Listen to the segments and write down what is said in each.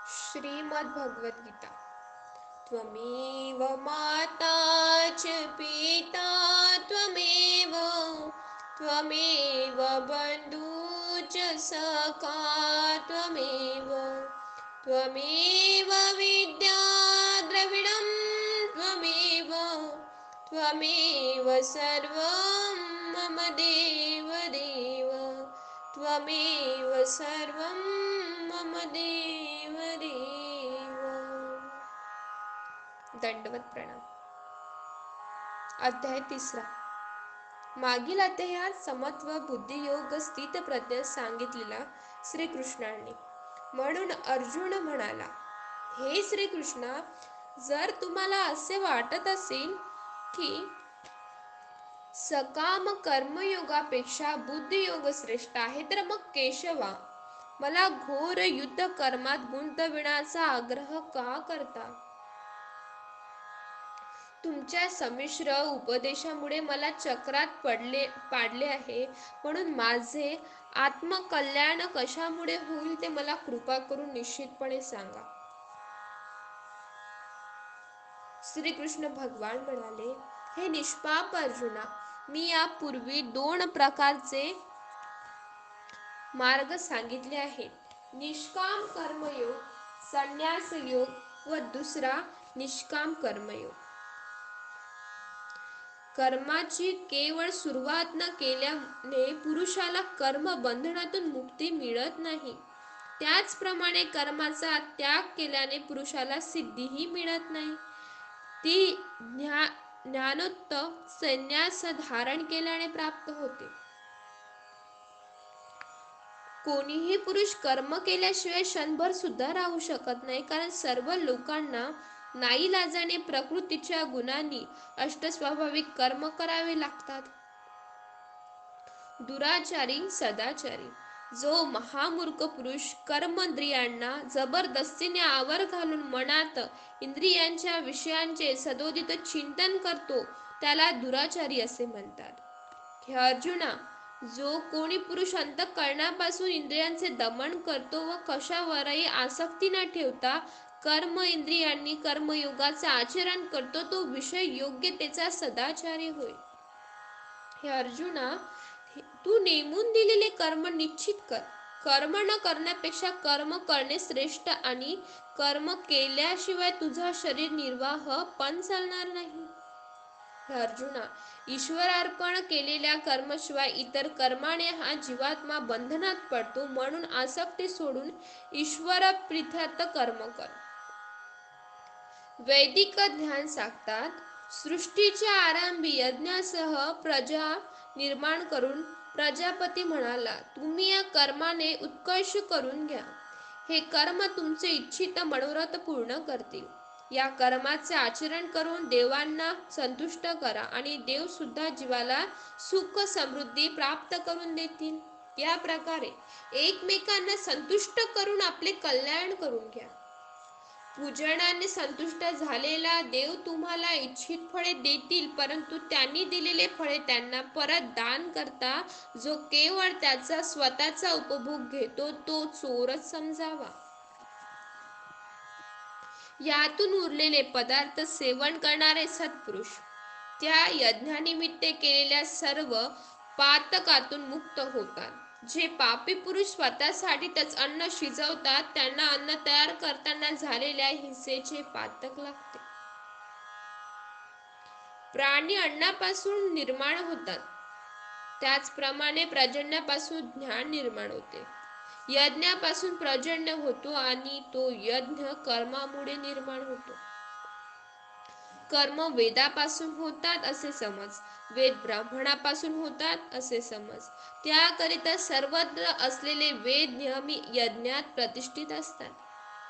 श्रीमद्भगवद्गीता। त्वमेव माता च पिता त्वमेव त्वमेव बन्धुः च सखा त्वमेव त्वमेव विद्या द्रविणं त्वमेव त्वमेव सर्वं मम देवदेव त्वमेव सर्वं मम देवदेव। दंडवत प्रणाम। अध्याय 3। मागील अध्यायात समत्व बुद्धियोग स्थित प्रज्ञ सांगितलेला श्रीकृष्णांनी। म्हणून अर्जुन म्हणाला, हे श्रीकृष्णा, जर तुम्हाला असे वाटत असेल की सकाम कर्मयोगापेक्षा बुद्धियोग श्रेष्ठ आहे, तर मग केशवा, मला घोर युद्ध कर्मात गुंतविण्याचा आग्रह का करता? तुमच्या संमिश्र उपदेशामुळे मला चक्रात पाडले आहे, म्हणून माझे आत्मकल्याण कशामुळे होईल ते मला कृपा करून निश्चितपणे सांगा। श्रीकृष्ण भगवान म्हणाले, हे निष्पाप अर्जुना, मी यापूर्वी 2 प्रकारचे मार्ग सांगितले आहेत, निष्काम कर्मयोग, संन्यास योग व दुसरा निष्काम कर्मयोग। कर्माची केवळ सुरुवात न केल्याने पुरुषाला कर्म बंधनातून मुक्ती मिळत नाही, त्याचप्रमाणे कर्माचा त्याग केल्याने पुरुषाला सिद्धीही मिळत नाही, ती ज्ञानोक्त संन्यास धारण केल्याने प्राप्त होते। कोणीही पुरुष कर्म केल्याशिवाय क्षणभर सुद्धा राहू शकत नाही, कारण सर्व लोकांना नाईलाजाने प्रकृतीच्या गुणांनी अष्टस्वाभाविक कर्म करावे लागतात। दुराचारी सदाचारी, जो महामूर्ख पुरुष कर्मेंद्रियांना जबरदस्तीने आवर घालून मनात इंद्रियांच्या विषयांचे सदोदित चिंतन करतो, त्याला दुराचारी असे म्हणतात। हे अर्जुना, जो कोणी पुरुष अंतःकरणापासून इंद्रियांचे दमन करतो व कशावरही आसक्ती न ठेवता कर्म इंद्रियांनी कर्मयोगाचे आचरण करतो, तो विषय योग्यतेचा सदाचारी होय। हे अर्जुना, तू नेमून दिलेले कर्म निश्चित कर। कर्म न करण्यापेक्षा कर्म करणे श्रेष्ठ, आणि कर्म केल्याशिवाय तुझा शरीर निर्वाह पण चालणार नाही। हे अर्जुना, ईश्वरार्पण केलेल्या कर्माशिवाय इतर कर्माने हा जीवात्मा बंधनात पडतो, म्हणून आसक्ती सोडून ईश्वर प्रीत्यर्थ कर्म कर। वैदिक ज्ञान सांगतात, सृष्टीच्या आरंभी यज्ञासह प्रजा निर्माण करून प्रजापती म्हणाला, तुम्ही या कर्माने उत्कर्ष करून घ्या। हे कर्म तुमचे इच्छित मनोरथ पूर्ण करतील। या कर्माचे आचरण करून देवांना संतुष्ट करा, आणि देव सुद्धा जीवाला सुख समृद्धी प्राप्त करून देतील। या प्रकारे एकमेकांना संतुष्ट करून आपले कल्याण करून घ्या। पूजनाने संतुष्ट झालेला देव तुम्हाला इच्छित फळे देतील, परंतु त्यांनी दिलेले फळे त्यांना परत दान करता जो केवळ त्याचा स्वतःचा उपभोग घेतो, तो चोरच समजावा। यातून उरलेले पदार्थ सेवन करणारे सत्पुरुष त्या यज्ञानिमित्त केलेल्या सर्व पातकातून मुक्त होतात। जे पापी पुरुष स्वतःसाठीच अन्न शिजवतात, त्यांना अन्न तयार करताना झालेल्या हिंसेचे पातक लागते। प्राणी अन्नापासून निर्माण होतात, त्याचप्रमाणे पर्जन्यापासून ज्ञान निर्माण होते। यज्ञापासून पर्जन्य होतो, आणि तो यज्ञ कर्मामुळे निर्माण होतो। कर्म वेदापासून होतात असे समज, वेद ब्राह्मणापासून होतात असे समज। त्याकरिता सर्वत्र असलेले वेद नेहमी यज्ञात प्रतिष्ठित असतात।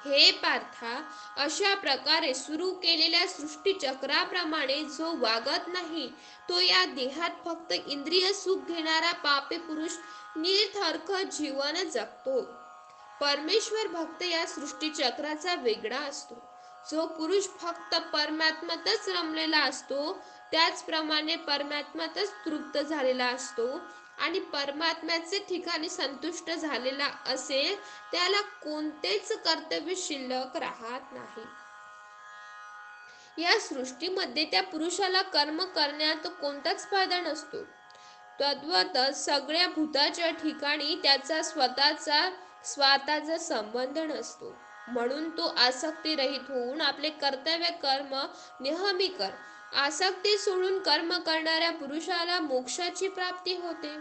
हे पार्था, अशा प्रकारे सुरू केलेल्या सृष्टीचक्राप्रमाणे जो वागत नाही, तो या देहात फक्त इंद्रिय सुख घेणारा पापी पुरुष निरर्थक जीवन जगतो। परमेश्वर भक्त या सृष्टीचक्राचा वेगळा असतो। जो पुरुष फक्त परमात्म्यातच रमलेला असतो, त्याचप्रमाणे परमात्म्यातच तृप्त झालेला असतो, आणि परमात्म्याचे ठिकाणी संतुष्ट झालेला असेल त्याला कोणतेच कर्तव्य शिल्लक राहत नाही. या सृष्टीमध्ये त्या पुरुषाला कर्म करण्यात कोणताच फायदा नसतो. तद्वतच सगळ्या भूताच्या ठिकाणी त्याचा स्वतःचा संबंध नसतो. म्हणून तो आसक्ती रहित होऊन आपले कर्तव्य कर्म नेहमी कर. आसक्ती सोडून कर्म करणाऱ्या पुरुषाला मोक्षाची प्राप्ती होते.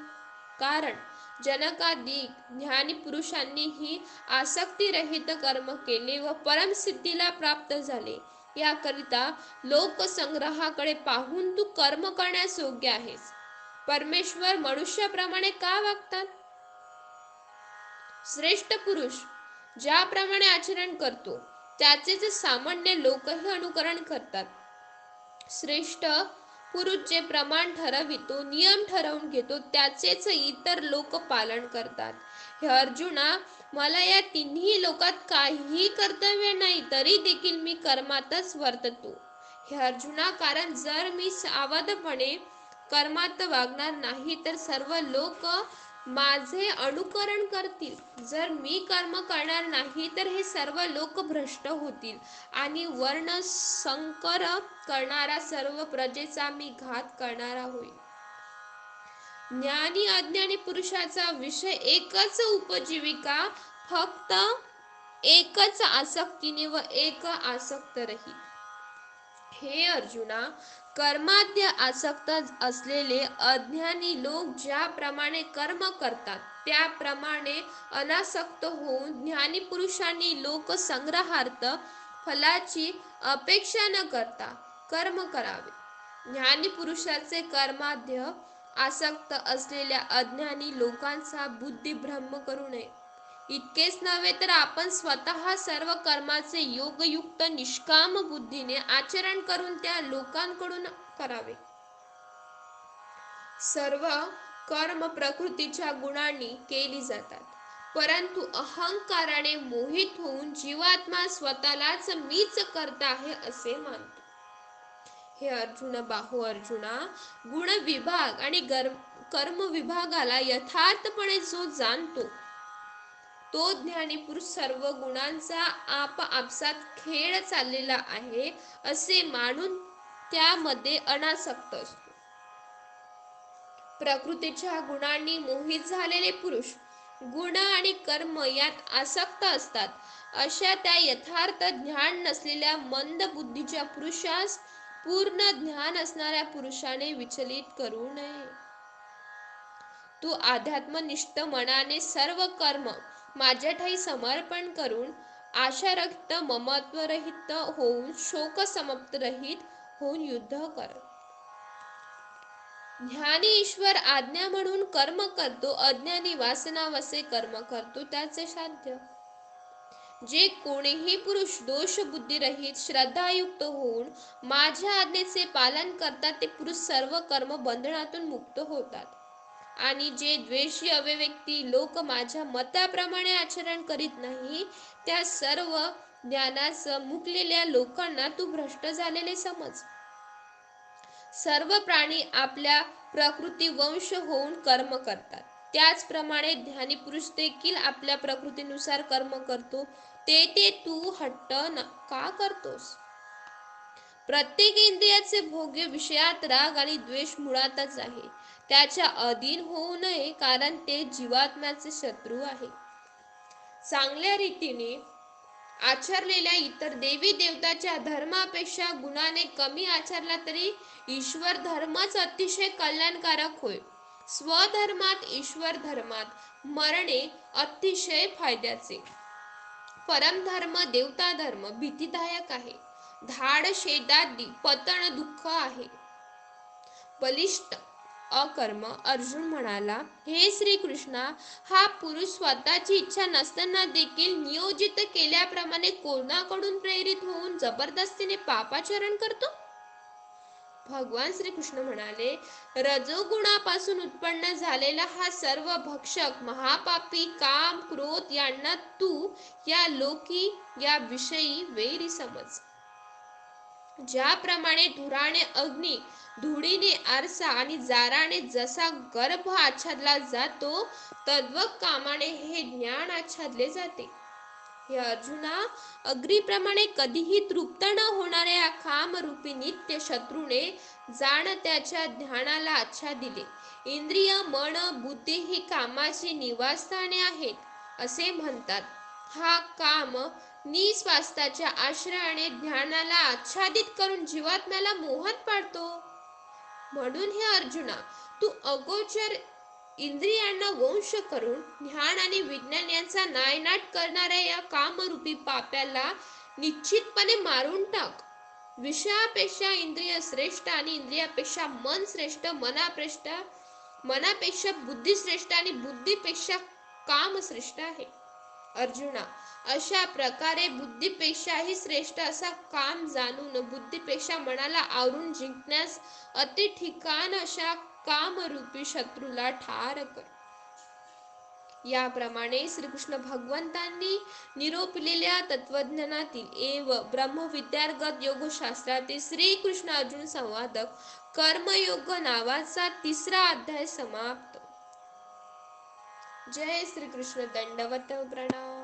कारण जनकादी ज्ञानी पुरुषांनीही आसक्तीरहित कर्म केले व परमसिद्धीला प्राप्त झाले. याकरिता लोकसंग्रहाकडे पाहून तू कर्म करण्यास योग्य आहेस. परमेश्वर मनुष्याप्रमाणे का वागतात? श्रेष्ठ पुरुष ज्याप्रमाणे आचरण करतो त्याचेच सामान्य लोकही अनुकरण करतात. श्रेष्ठ पुरुष जे प्रमाण ठरवितो, नियम ठरवून घेतो, त्याचेच इतर लोक पालन करतात. हे अर्जुना, मला या तिन्ही लोकात काहीही कर्तव्य नाही, तरी देखील मी कर्मातच वर्ततो. हे अर्जुना, कारण जर मी सावधपणे कर्मात वागणार नाही तर सर्व लोक माझे अनुकरण करतील. जर मी कर्म करणार नाही तर हे सर्व लोक भ्रष्ट होतील आणि वर्ण संकर करणारा सर्व प्रजेचा मी घात करणारा होईल. ज्ञानी अज्ञानी पुरुषाचा विषय एकच उपजीविका, फक्त एकच आसक्तीने व एक आसक्त रहित. हे अर्जुना, कर्माद्य आसक्त असलेले अज्ञानी लोक ज्याप्रमाणे कर्म करतात त्याप्रमाणे अनासक्त होऊन ज्ञानी पुरुषांनी लोकसंग्रहार्थ फलाची अपेक्षा न करता कर्म करावे. ज्ञानी पुरुषाचे कर्माद्य आसक्त असलेल्या अज्ञानी लोकांचा बुद्धिभ्रम करू नये. इतकेच नव्हे तर आपण स्वतः सर्व कर्माचे योगयुक्त निष्काम बुद्धीने आचरण करून त्या लोकांकडून करावे. सर्व कर्म प्रकृतीच्या गुणांनी केली जातात, परंतु अहंकाराने मोहित होऊन जीवात्मा स्वतःलाच मीच करता आहे असे मानतो. हे अर्जुना, गुण विभाग आणि कर्म विभागाला यथार्थपणे जो जाणतो तो ज्ञानी पुरुष सर्व गुणांचा आपसात खेळ चाललेला आहे असे मानून त्यामध्ये अनासक्त असतो. प्रकृतीच्या गुणांनी मोहित झालेले पुरुष गुण आणि कर्म यात आसक्त असतात. अशा त्या यथार्थ ज्ञान नसलेल्या मंद बुद्धीच्या पुरुषास पूर्ण ज्ञान असणाऱ्या पुरुषाने विचलित करू नये. तू अध्यात्मनिष्ठ मनाने सर्व कर्म माझ्या ठाई समर्पण करून आशारहित ममत्वरहित होऊन शोक समाप्त रहित होऊन युद्ध कर. ज्ञानी ईश्वर आज्ञा म्हणून कर्म करतो, अज्ञानी वासनावसे कर्म करतो त्याचे साध्य. जे कोणीही पुरुष दोष बुद्धिरहित श्रद्धायुक्त होऊन माझ्या आज्ञेचे पालन करतात ते पुरुष सर्व कर्म बंधनातून मुक्त होतात. आणि जे द्वेषी अविवेकी लोक माझ्या मताप्रमाणे आचरण करीत नाही त्या सर्व ज्ञानास मुकलेल्या लोकांना तू भ्रष्ट झालेले समज. सर्व प्राणी आपल्या प्रकृती वंश होऊन कर्म करतात, त्याचप्रमाणे ज्ञानी पुरुष देखील आपल्या प्रकृतीनुसार कर्म करतो. ते तू हट्ट का करतोस? प्रत्येक इंद्रियाचे भोग्य विषयात राग आणि द्वेष मुळातच आहे. त्याच्या अधीन होऊ नये, कारण ते जीवात्म्याचे शत्रू आहे. चांगल्या रीतीने आचरलेल्या इतर देवी देवताच्या धर्मापेक्षा गुणाने कमी आचरला तरी ईश्वर धर्मच अतिशय कल्याणकारक होय. स्वधर्मात ईश्वर धर्मात मरणे अतिशय फायद्याचे. परमधर्म देवता धर्म भीतिदायक आहे. धाड छेदादी पतन दुःख आहे. बलिष्ठ अकर्म. अर्जुन म्हणाला, हे श्रीकृष्णा, हा पुरुष स्वतःची इच्छा नसताना देखील नियोजित केल्याप्रमाणे कोणाकडून प्रेरित होऊन जबरदस्तीने पापाचरण करतो? भगवान श्रीकृष्ण म्हणाले, रजोगुणापासून उत्पन्न झालेला हा सर्व भक्षक महापापी काम क्रोध यांना तू या लोकी या विषयी वैरी समज. ज्याप्रमाणे धुराने अग्नी, धुळीने आरसा आणि जाराने जसा गर्भ आच्छादला जातो, तद्वत कामाने हे ज्ञान आच्छादले जाते. हे अर्जुना, अग्नीप्रमाणे कधीही तृप्त न होणाऱ्या या कामरूपी नित्य शत्रूने जाणत्याच्या ध्यानाला आच्छादिले. इंद्रिय, मन, बुद्धी ही कामाची निवासस्थाने आहेत असे म्हणतात. हा काम निस्वार्थाच्या आश्रयाने ध्यानाला आच्छादित करून जीवात्म्याला मोहात पाडतो. म्हणून हे अर्जुना, तू अगोचर इंद्रियांना वंश करून ध्यान आणि विज्ञान यांचा नायनाट करणाऱ्या या कामरूपी पाप्याला निश्चितपणे मारून टाक. विषयापेक्षा इंद्रिय श्रेष्ठ आणि इंद्रियापेक्षा मन श्रेष्ठ, मनापेक्षा बुद्धी श्रेष्ठ आणि बुद्धीपेक्षा काम श्रेष्ठ आहे. अर्जुना, अशा प्रकारे बुद्धीपेक्षाही श्रेष्ठ असा काम जाणून बुद्धीपेक्षा मनाला आवरून जिंकण्यास अति ठिकाण अशा कामरूपी शत्रूला ठार कर. याप्रमाणे श्रीकृष्ण भगवंतांनी निरूपलेल्या तत्वज्ञानातील एव ब्रह्मविद्यार्गत योगशास्त्रातील श्रीकृष्ण अर्जुन संवादक कर्मयोग नावाचा 3रा अध्याय समाप्त. जय श्रीकृष्ण. दंडवत प्रणाम.